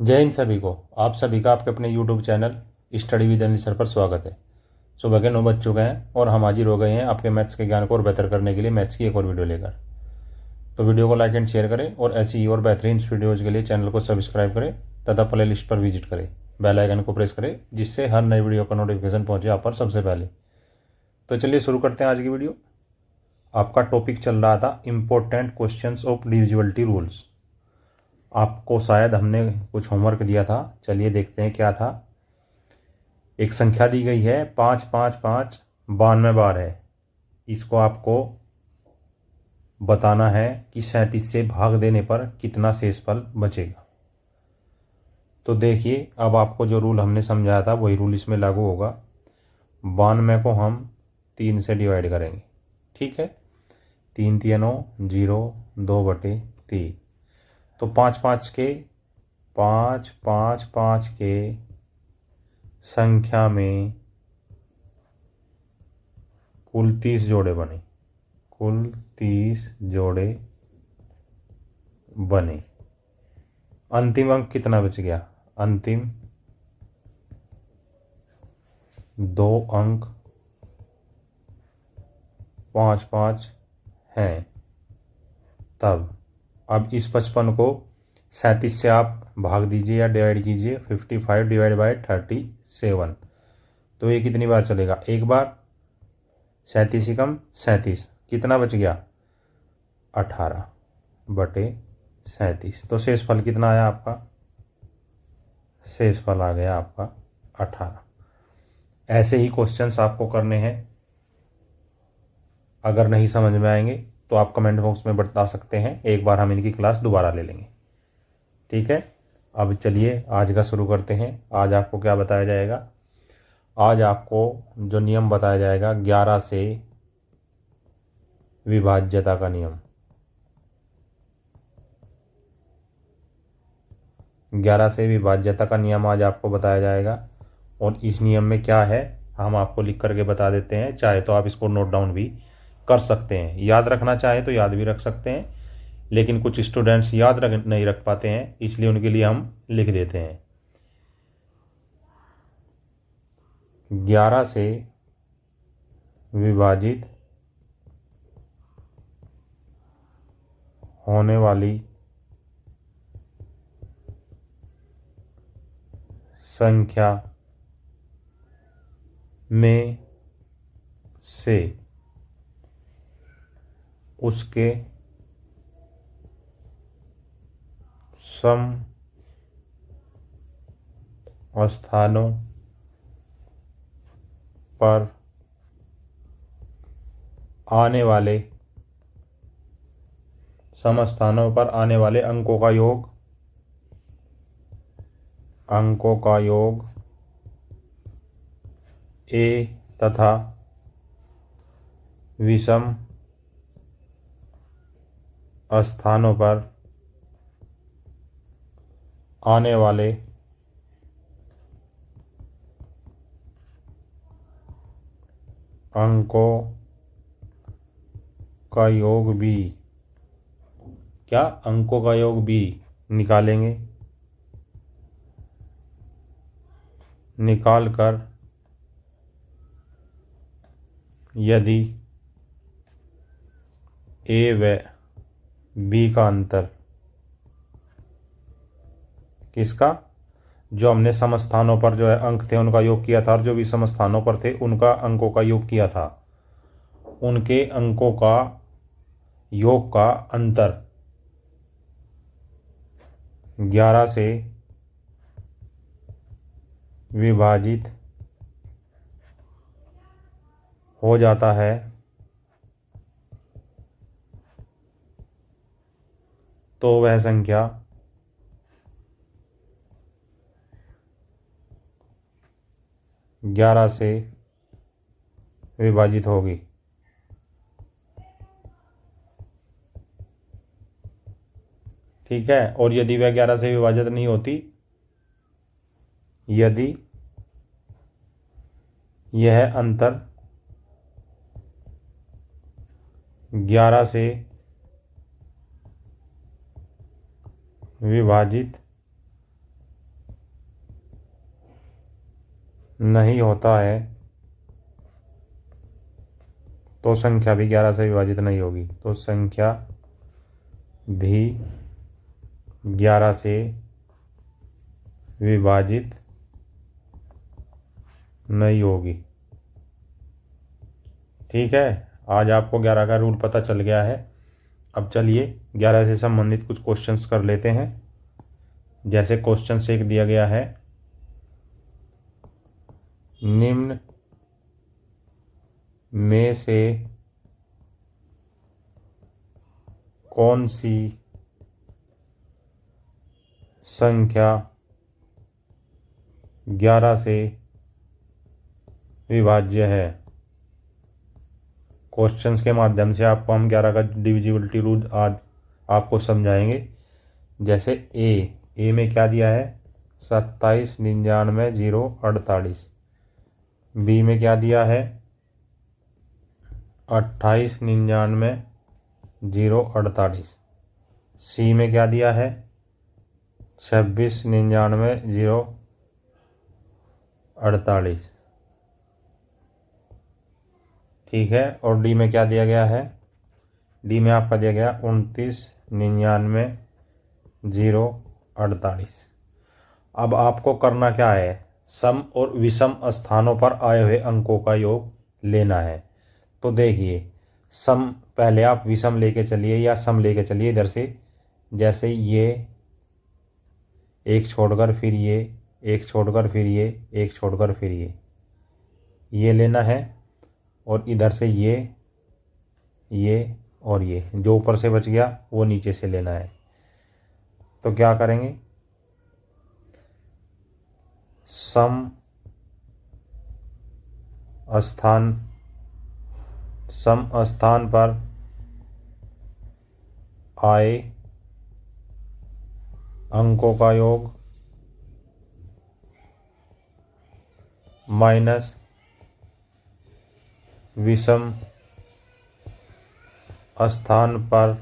जय हिंद सभी को। आप सभी का आपके अपने YouTube channel study with Anil sir पर स्वागत है। सुबह के 9 बज चुके हैं और हम हाजिर हो गए हैं आपके मैथ्स के ज्ञान को और बेहतर करने के लिए मैथ्स की एक और वीडियो लेकर। तो वीडियो को लाइक एंड शेयर करें और ऐसी ही और बेहतरीन वीडियोज़ के लिए चैनल को सब्सक्राइब करें तथा प्ले लिस्ट पर विजिट करें, बेल आइकन को प्रेस करें जिससे हर नई वीडियो का नोटिफिकेशन पहुंचे आप पर सबसे पहले। तो चलिए शुरू करते हैं आज की वीडियो। आपका टॉपिक चल रहा था important questions of divisibility rules. आपको शायद हमने कुछ होमवर्क दिया था, चलिए देखते हैं क्या था। एक संख्या दी गई है 5 5 5 92 बार है। इसको आपको बताना है कि 37 से भाग देने पर कितना शेषफल बचेगा। तो देखिए, अब आपको जो रूल हमने समझाया था वही रूल इसमें लागू होगा। 92 को हम 3 से डिवाइड करेंगे, ठीक है। 3 3 9 0 2/3। तो 5 5 के 5 5 5 के संख्या में कुल 30 जोड़े बने। कुल 30 जोड़े बने। अंतिम अंक कितना बच गया? अंतिम 2 अंक 5 5 हैं। तब अब इस 55 को 37 से आप भाग दीजिए या डिवाइड कीजिए। 55 डिवाइड बाई 37। तो ये कितनी बार चलेगा? एक बार। 37 ही कम 37, कितना बच गया? 18/37। तो शेषफल कितना आया आपका? शेषफल आ गया आपका 18। ऐसे ही क्वेश्चंस आपको करने हैं। अगर नहीं समझ में आएंगे तो आप कमेंट बॉक्स में बता सकते हैं, एक बार हम इनकी क्लास दोबारा ले लेंगे, ठीक है। अब चलिए आज का शुरू करते हैं। आज आपको क्या बताया जाएगा? आज आपको जो नियम बताया जाएगा 11 से विभाज्यता का नियम। 11 से विभाज्यता का नियम आज आपको बताया जाएगा। और इस नियम में क्या है हम आपको लिख करके बता देते हैं। चाहे तो आप इसको नोट डाउन भी कर सकते हैं, याद रखना चाहे तो याद भी रख सकते हैं, लेकिन कुछ स्टूडेंट्स नहीं रख पाते हैं, इसलिए उनके लिए हम लिख देते हैं। 11 से विभाजित होने वाली संख्या में से उसके सम स्थानों पर आने वाले अंकों का योग ए तथा विषम स्थानों पर आने वाले अंकों का योग भी। क्या? अंकों का योग भी निकालेंगे। निकाल कर यदि ए व बी का अंतर, किसका? जो हमने समस्थानों पर जो है अंक थे उनका योग किया था, और जो भी समस्थानों पर थे उनका अंकों का योग किया था, उनके अंकों का योग का अंतर 11 से विभाजित हो जाता है, तो वह संख्या 11 से विभाजित होगी। ठीक है। और यदि वह 11 से विभाजित नहीं होती, यदि यह अंतर 11 से विभाजित नहीं होता है तो संख्या भी 11 से विभाजित नहीं होगी। तो संख्या भी 11 से विभाजित नहीं होगी। ठीक है, आज आपको 11 का रूल पता चल गया है। अब चलिए 11 से संबंधित कुछ क्वेश्चंस कर लेते हैं। जैसे क्वेश्चन 1 दिया गया है, निम्न में से कौन सी संख्या 11 से विभाज्य है। क्वेश्चंस के माध्यम से आपको हम 11 का डिविजिबिलिटी रूल आज आपको समझाएंगे। जैसे ए में क्या दिया है, 27, 99, 0, 48। बी में क्या दिया है, 28, 99, 0, 48। सी में क्या दिया है, 26, 99, 0, 48। ठीक है, और डी में क्या दिया गया है, डी में आपका दिया गया 29, 99, 0, 48। अब आपको करना क्या है, सम और विषम स्थानों पर आए हुए अंकों का योग लेना है। तो देखिए, सम पहले आप विषम लेके चलिए या सम लेके चलिए इधर से। जैसे ये एक छोड़कर फिर ये, एक छोड़कर फिर ये, एक छोड़कर फिर ये लेना है। और इधर से ये और ये जो ऊपर से बच गया वो नीचे से लेना है। तो क्या करेंगे, सम स्थान पर आए अंकों का योग माइनस विषम स्थान पर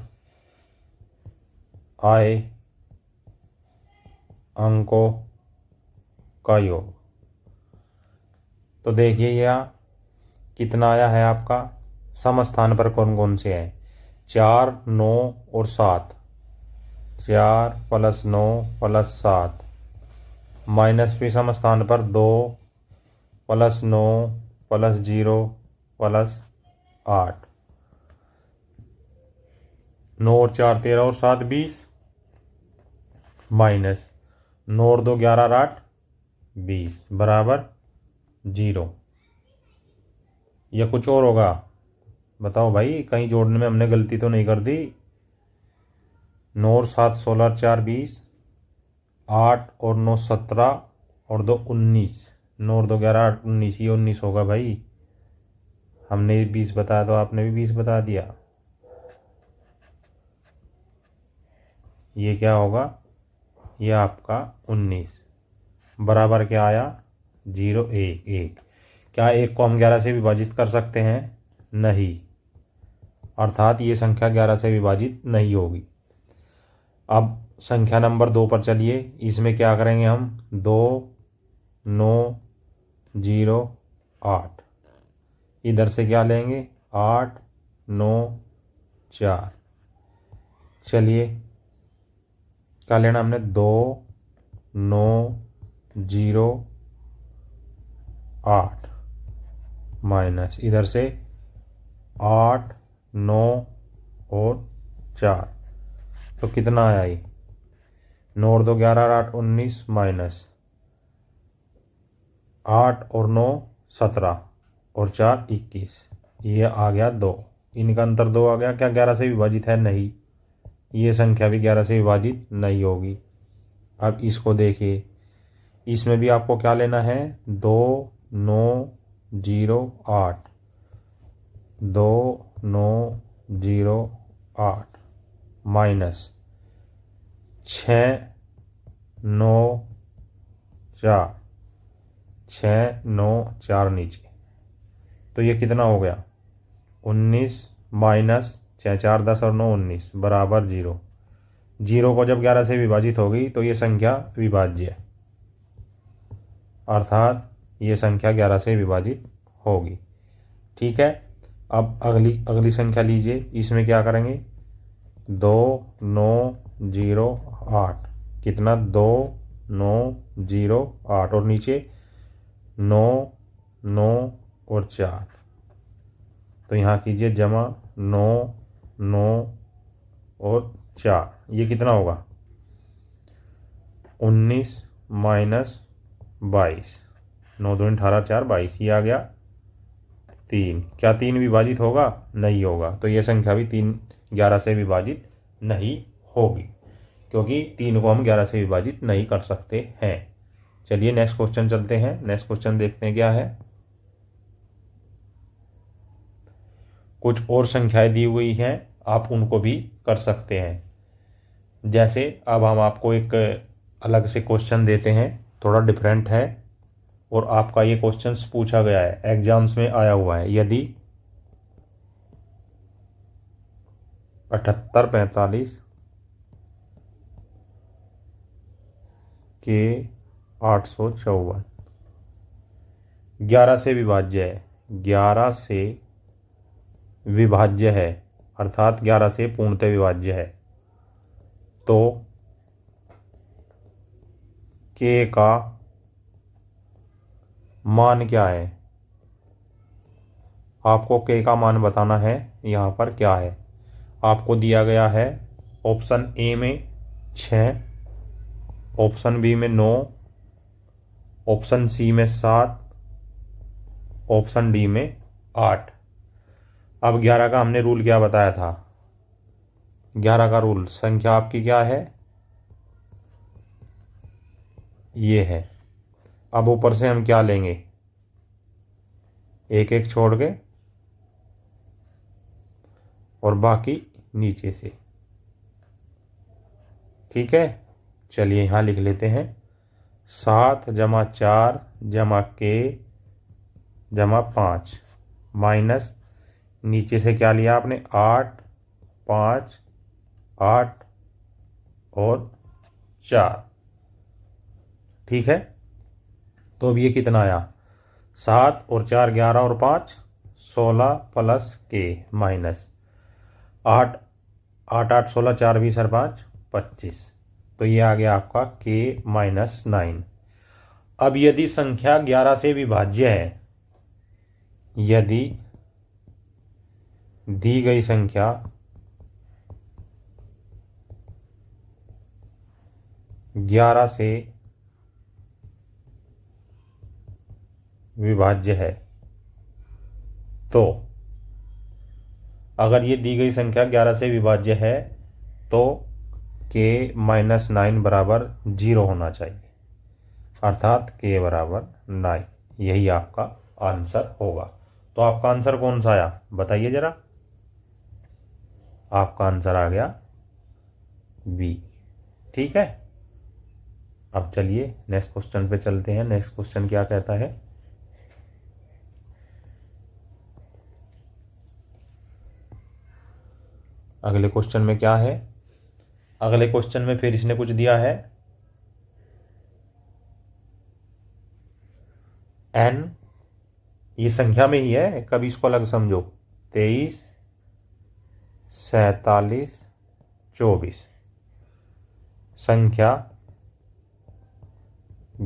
आए अंकों का योग। तो देखिए यहाँ कितना आया है आपका, सम स्थान पर कौन कौन से हैं, 4, 9 और 7। 4 + 9 + 7 माइनस विषम स्थान पर 2 + 9 + 0 + 8। 9 और 4 13 और 7 20 माइनस 9 और 2 11 और 8 20 बराबर 0। या कुछ और होगा, बताओ भाई, कहीं जोड़ने में हमने गलती तो नहीं कर दी। 9 और 7 16 और 4 20, 8 और 9 17 और 2 19। 9 और 2 11 8 19, ये 19 होगा भाई। हमने 20 बताया तो आपने भी 20 बता दिया। ये क्या होगा, ये आपका 19 बराबर क्या आया, 0 1 1। क्या 1 को हम 11 से विभाजित कर सकते हैं, नहीं, अर्थात ये संख्या 11 से विभाजित नहीं होगी। अब संख्या नंबर 2 पर चलिए, इसमें क्या करेंगे हम, 2 9 0 8। इधर से क्या लेंगे, 8 9 4। चलिए क्या लेना हमने, 2 9 0 8 माइनस इधर से 8 9 और 4। तो कितना आया ये, 9 और 2 11 और 8 19 माइनस 8 और 9 17 और 4 21। ये आ गया 2, इनका अंतर 2 आ गया। क्या 11 से विभाजित है, नहीं, ये संख्या भी 11 से विभाजित नहीं होगी। अब इसको देखिए, इसमें भी आपको क्या लेना है, 2 9 0 8, 2 9 0 8 माइनस 6 9 4, 6 9 4 नीचे। तो ये कितना हो गया, 19 माइनस 6 4 10 और 9 19 बराबर 0। 0 को जब 11 से विभाजित होगी तो ये संख्या विभाज्य है, अर्थात ये संख्या 11 से विभाजित होगी। ठीक है, अब अगली संख्या लीजिए। इसमें क्या करेंगे, 2 9 0 8, कितना 2 9 0 8, और नीचे 9 9 और 4, तो यहाँ कीजिए जमा 9 9 और 4, ये कितना होगा 19 माइनस 22, 9 2 18 4 22, ये आ गया 3। क्या 3 विभाजित होगा? नहीं होगा। तो ये संख्या भी 11 से विभाजित नहीं होगी, क्योंकि 3 को हम 11 से विभाजित नहीं कर सकते हैं। चलिए नेक्स्ट क्वेश्चन चलते हैं। नेक्स्ट क्वेश्चन देखते हैं क्या है। कुछ और संख्याएं दी हुई हैं, आप उनको भी कर सकते हैं। जैसे अब हम आपको एक अलग से क्वेश्चन देते हैं, थोड़ा डिफरेंट है, और आपका ये क्वेश्चन पूछा गया है, एग्जाम्स में आया हुआ है। यदि 78 45 के 854 11 से विभाज्य है, 11 से विभाज्य है, अर्थात 11 से पूर्णतः विभाज्य है, तो के का मान क्या है? आपको के का मान बताना है। यहाँ पर क्या है, आपको दिया गया है ऑप्शन ए में 6, ऑप्शन बी में 9, ऑप्शन सी में 7, ऑप्शन डी में 8। अब 11 का हमने रूल क्या बताया था? 11 का रूल, संख्या आपकी क्या है, ये है। अब ऊपर से हम क्या लेंगे, एक एक छोड़ के, और बाकी नीचे से। ठीक है, चलिए यहाँ लिख लेते हैं 7 जमा 4 जमा के जमा 5 माइनस, नीचे से क्या लिया आपने, 8 5 8 और 4। ठीक है, तो अब ये कितना आया, 7 और 4 11 और 5 16 प्लस के माइनस 8 8 8 16 4 20 और 5 25, तो ये आ गया आपका के माइनस 9। अब यदि संख्या 11 से विभाज्य है, यदि दी गई संख्या 11 से विभाज्य है, तो अगर ये दी गई संख्या 11 से विभाज्य है तो के माइनस 9 बराबर 0 होना चाहिए, अर्थात के बराबर 9। यही आपका आंसर होगा। तो आपका आंसर कौन सा आया, बताइए जरा। आपका आंसर आ गया बी। ठीक है, अब चलिए नेक्स्ट क्वेश्चन पे चलते हैं। नेक्स्ट क्वेश्चन क्या कहता है, अगले क्वेश्चन में क्या है, अगले क्वेश्चन में फिर इसने कुछ दिया है, n, ये संख्या में ही है, कभी इसको अलग समझो, 23 47 24, संख्या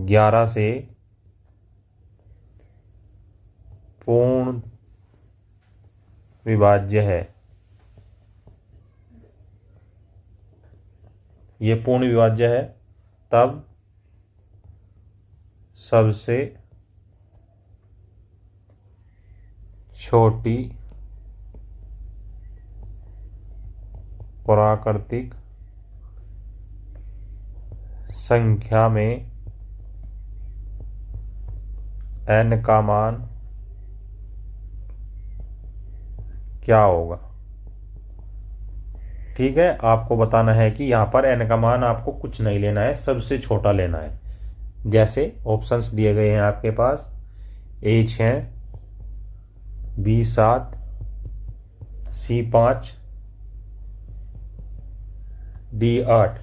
11 से पूर्ण विभाज्य है। ये पूर्ण विभाज्य है, तब सबसे छोटी प्राकृतिक संख्या में n का मान क्या होगा। ठीक है, आपको बताना है कि यहाँ पर n का मान आपको कुछ नहीं लेना है, सबसे छोटा लेना है। जैसे ऑप्शंस दिए गए हैं आपके पास, A6 B7 C5 D8।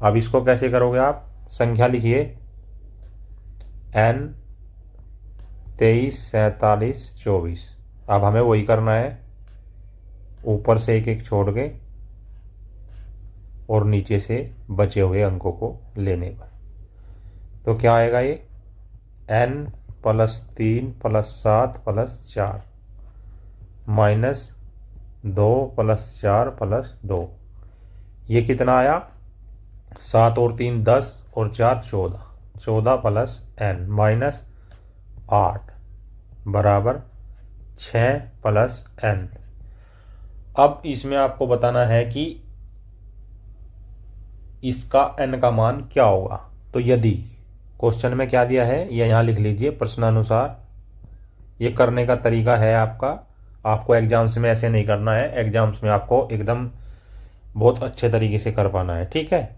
अब इसको कैसे करोगे आप, संख्या लिखिए n 23, 47, 24। अब हमें वही करना है, ऊपर से एक एक छोड़ के और नीचे से बचे हुए अंकों को लेने पर। तो क्या आएगा ये n + 3 + 7 + 4 -2 + 4 + 2। ये कितना आया? 7 और 3 10 और 4 14, 14 + n -8 बराबर 6 + n। अब इसमें आपको बताना है कि इसका n का मान क्या होगा। तो यदि क्वेश्चन में क्या दिया है ये यहाँ लिख लीजिए प्रश्नानुसार। ये करने का तरीका है आपको एग्जाम्स में ऐसे नहीं करना है, एग्जाम्स में आपको एकदम बहुत अच्छे तरीके से कर पाना है, ठीक है।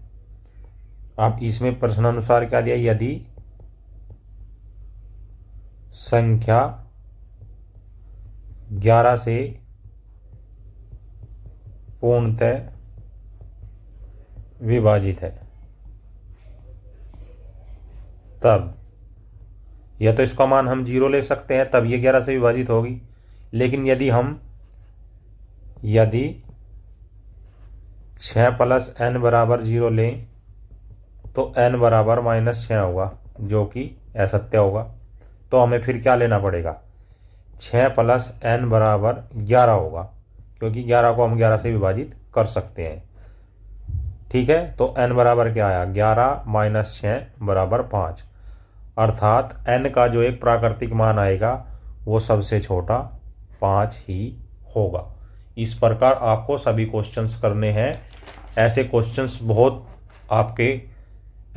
अब इसमें प्रश्नानुसार क्या दिया, यदि संख्या 11 से पूर्णतः विभाजित है तब, या तो इसका मान हम 0 ले सकते हैं तब ये 11 से विभाजित होगी। लेकिन यदि 6 + n = 0 लें तो n बराबर -6 होगा, जो कि असत्य होगा। तो हमें फिर क्या लेना पड़ेगा? 6 + n = 11 होगा, क्योंकि 11 को हम 11 से विभाजित कर सकते हैं, ठीक है। तो n बराबर क्या आया? 11 - 6 = 5। अर्थात n का जो एक प्राकृतिक मान आएगा वो सबसे छोटा 5 ही होगा। इस प्रकार आपको सभी क्वेश्चंस करने हैं। ऐसे क्वेश्चंस बहुत आपके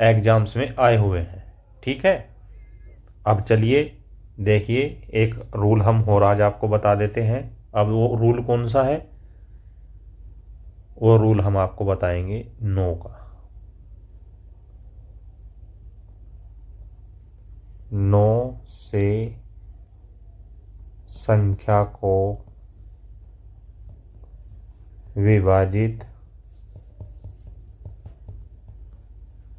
एग्जाम्स में आए हुए हैं, ठीक है। अब चलिए देखिए, एक रूल हम और आज आपको बता देते हैं। अब वो रूल कौन सा है? वो रूल हम आपको बताएंगे 9 का। 9 से संख्या को विभाजित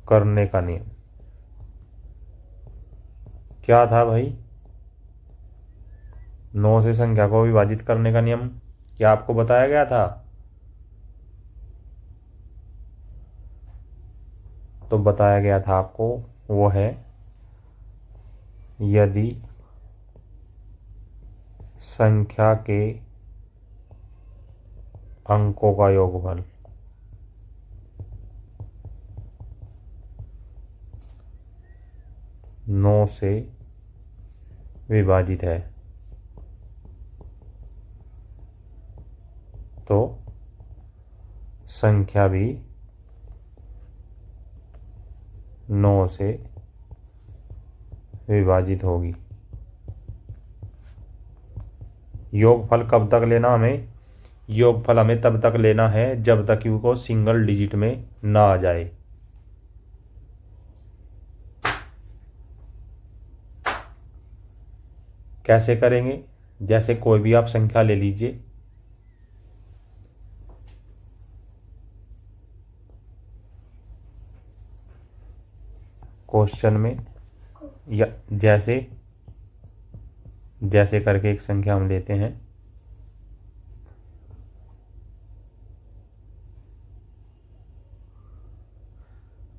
करने का नियम क्या था भाई? 9 से संख्या को विभाजित करने का नियम क्या आपको बताया गया था? तो बताया गया था आपको, वो है यदि संख्या के अंकों का योगफल 9 से विभाजित है तो संख्या भी 9 से विभाजित होगी। योगफल कब तक लेना हमें? योगफल हमें तब तक लेना है जब तक वो सिंगल डिजिट में ना आ जाए। कैसे करेंगे? जैसे कोई भी आप संख्या ले लीजिए, क्वेश्चन में या जैसे करके एक संख्या हम लेते हैं।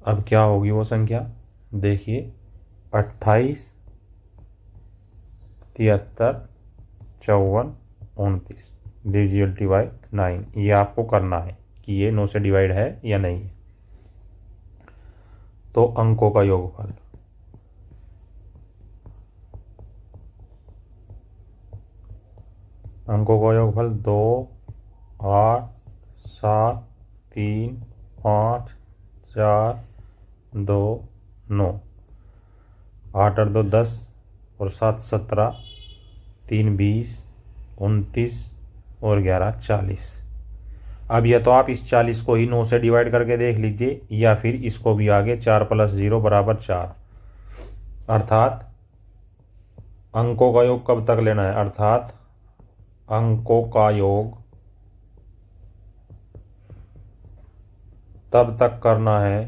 अब क्या होगी वो संख्या? देखिए 28, 73, 54, 29 डिविजिबिलिटी बाय 9। ये आपको करना है कि ये 9 से डिवाइड है या नहीं है। तो अंकों का योगफल अंकों का योगफल 2, 8, 7, 3, 5, 4, 2, 9। 8 और 2 10 और 7 17, 3 20, 29 और 11 40। अब या तो आप इस 40 को ही 9 से डिवाइड करके देख लीजिए, या फिर इसको भी आगे 4 + 0 = 4। अर्थात अंकों का योग कब तक लेना है? अर्थात अंकों का योग तब तक करना है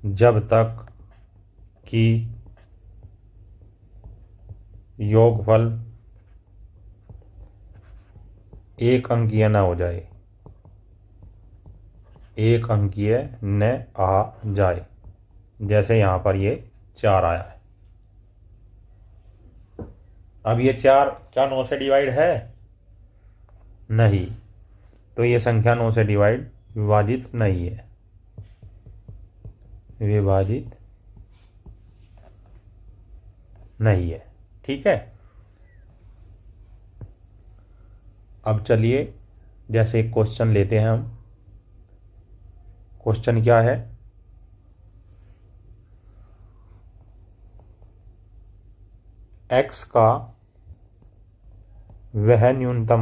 जब तक कि योगफल एक अंकीय न हो जाए, एक अंकीय न आ जाए। जैसे यहां पर ये 4 आया है। अब ये 4 क्या 9 से डिवाइड है? नहीं, तो ये संख्या 9 से विभाजित नहीं है, विभाजित नहीं है। ठीक है। अब चलिए जैसे एक क्वेश्चन लेते हैं हम। क्वेश्चन क्या है? x का वह न्यूनतम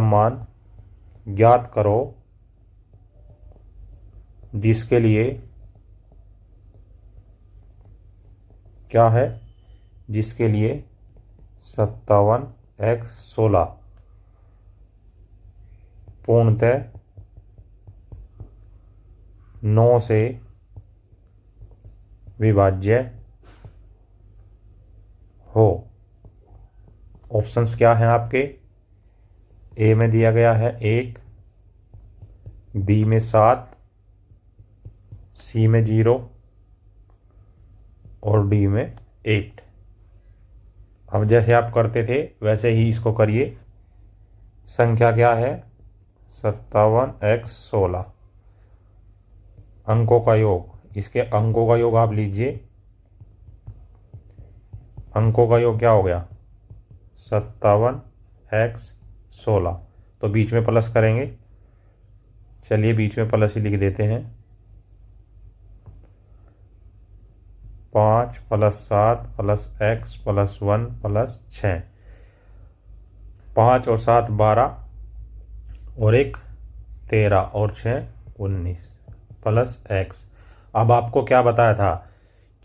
मान ज्ञात करो जिसके लिए क्या है? जिसके लिए 57x16 पूर्णतः 9 से विभाज्य हो। ऑप्शंस क्या हैं आपके? ए में दिया गया है 1, बी में 7, सी में 0 और डी में 8। अब जैसे आप करते थे वैसे ही इसको करिए। संख्या क्या है? 57x16। अंकों का योग, इसके अंकों का योग आप लीजिए। अंकों का योग क्या हो गया? 57x16। तो बीच में प्लस करेंगे। चलिए बीच में प्लस ही लिख देते हैं। 5 + 7 + x + 1 + 6। 5 और 7 12 और 1 13 और 6 19 प्लस x। अब आपको क्या बताया था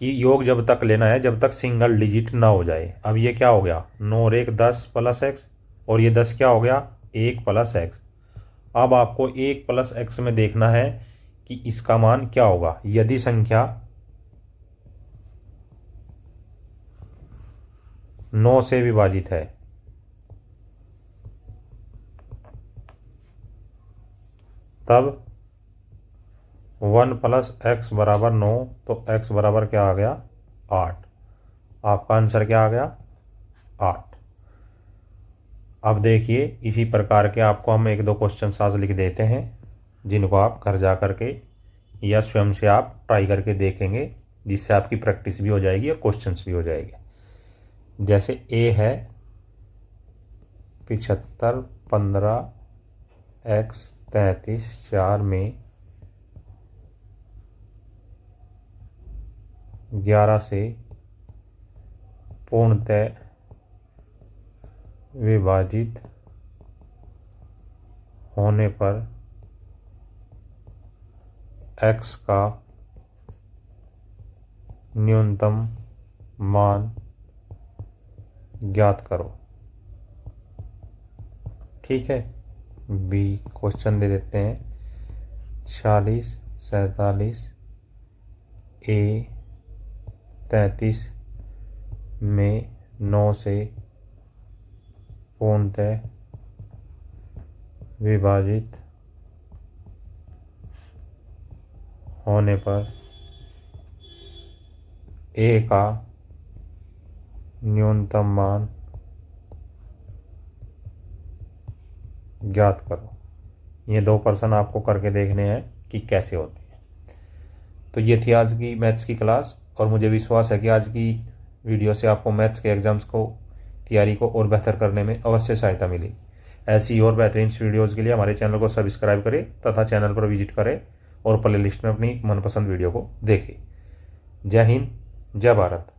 कि योग जब तक लेना है जब तक सिंगल डिजिट ना हो जाए। अब ये क्या हो गया? 9 और 1 10 + x और ये 10 क्या हो गया? 1 + x। अब आपको 1 + x में देखना है कि इसका मान क्या होगा। यदि संख्या 9 से विभाजित है तब 1 + x = 9, तो x बराबर क्या आ गया? 8। आपका आंसर क्या आ गया? 8। अब देखिए इसी प्रकार के आपको हम 1-2 क्वेश्चन आज लिख देते हैं जिनको आप घर जा करके या स्वयं से आप ट्राई करके देखेंगे, जिससे आपकी प्रैक्टिस भी हो जाएगी और क्वेश्चंस भी हो जाएंगे। जैसे ए है 75 15 x 33 4 में 11 से पूर्णतः विभाजित होने पर x का न्यूनतम मान ज्ञात करो। ठीक है। बी क्वेश्चन दे देते हैं 46 47 ए 33 में 9 से पूर्णतः विभाजित होने पर ए का न्यूनतम मान ज्ञात करो। ये 2 प्रश्न आपको करके देखने हैं कि कैसे होती है। तो ये थी आज की मैथ्स की क्लास और मुझे विश्वास है कि आज की वीडियो से आपको मैथ्स के एग्जाम्स को तैयारी को और बेहतर करने में अवश्य सहायता मिली। ऐसी और बेहतरीन वीडियोज़ के लिए हमारे चैनल को सब्सक्राइब करें तथा चैनल पर विजिट करें और प्ले लिस्ट में अपनी मनपसंद वीडियो को देखें। जय हिंद, जय भारत।